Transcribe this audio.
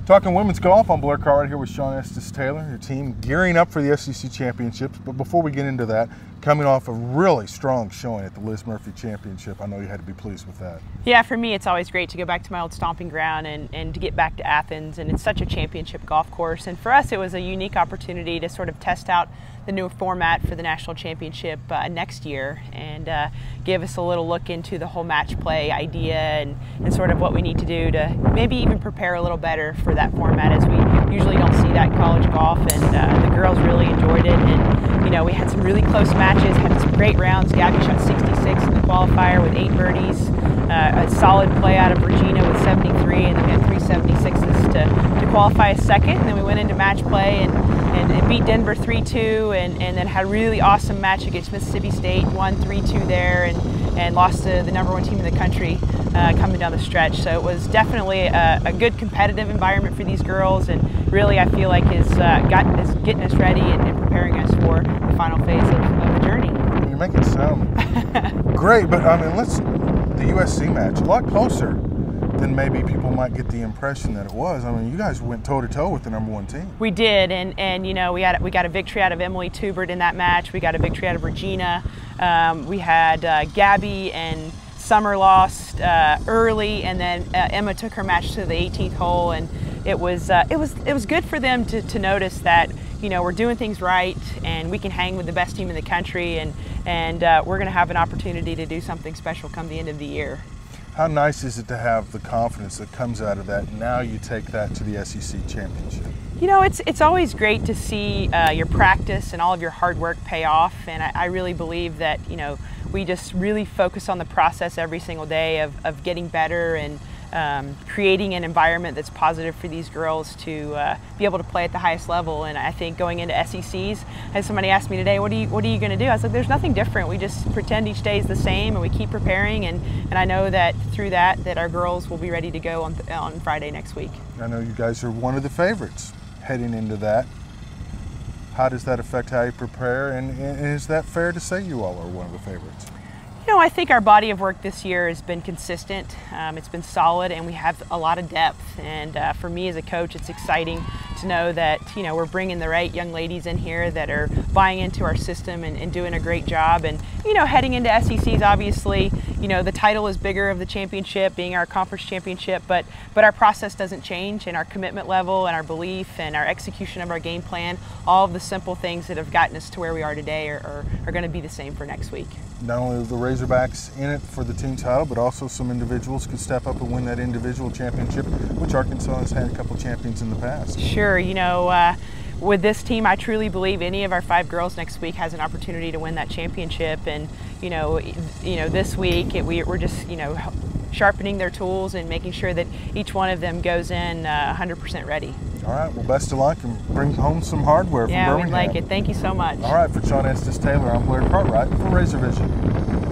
Talking women's golf, I'm Blair Cartwright here with Shauna Estes-Taylor, your team gearing up for the SEC Championships. But before we get into that, coming off a really strong showing at the Liz Murphy Championship, I know you had to be pleased with that. Yeah, for me it's always great to go back to my old stomping ground and to get back to Athens, and it's such a championship golf course. And for us it was a unique opportunity to sort of test out the new format for the National Championship next year and give us a little look into the whole match play idea and sort of what we need to do to maybe even prepare a little better for that format, as we usually don't see that in college golf. And the girls really enjoyed it, and you know, we had some really close matches, had some great rounds. Gabby shot 66 in the qualifier with 8 birdies, a solid play out of Regina with 73, and then we had 3 76s to qualify a second. And then we went into match play and beat Denver 3-2, and then had a really awesome match against Mississippi State, won 3-2 there, and lost to the #1 team in the country coming down the stretch. So it was definitely a good competitive environment for these girls, and really I feel like is getting us ready and preparing us for the final phase of the journey. You make it sound great, but I mean, the USC match, a lot closer than maybe people might get the impression that it was. I mean, you guys went toe-to-toe with the #1 team. We did, and you know, we got a victory out of Emily Tubert in that match. We got a victory out of Regina. We had Gabby and Summer lost early, and then Emma took her match to the 18th hole, and it was good for them to notice that, you know, we're doing things right and we can hang with the best team in the country, and we're going to have an opportunity to do something special come the end of the year. How nice is it to have the confidence that comes out of that? Now you take that to the SEC Championship. You know, it's always great to see your practice and all of your hard work pay off, and I really believe that, you know, we just really focus on the process every single day of getting better and creating an environment that's positive for these girls to be able to play at the highest level. And I think going into SECs, as somebody asked me today, what are you going to do? I was like, there's nothing different. We just pretend each day is the same, and we keep preparing. And I know that through that our girls will be ready to go on Friday next week. I know you guys are one of the favorites heading into that. How does that affect how you prepare? And is that fair to say you all are one of the favorites? You know, I think our body of work this year has been consistent. It's been solid, and we have a lot of depth. And for me as a coach, it's exciting to know that, you know, we're bringing the right young ladies in here that are buying into our system and doing a great job. And, you know, heading into SECs, obviously, you know, the title is bigger of the championship, being our conference championship, but our process doesn't change, and our commitment level and our belief and our execution of our game plan, all of the simple things that have gotten us to where we are today are going to be the same for next week. Not only the Razorbacks in it for the team title, but also some individuals could step up and win that individual championship, which Arkansas has had a couple champions in the past. Sure, you know, with this team, I truly believe any of our 5 girls next week has an opportunity to win that championship. And you know, this week we're just, you know, sharpening their tools and making sure that each one of them goes in 100% ready. All right, well, best of luck, and bring home some hardware from Birmingham. Yeah, we'd like it. Thank you so much. All right, for Shauna Estes-Taylor, I'm Blair Cartwright for Razor Vision.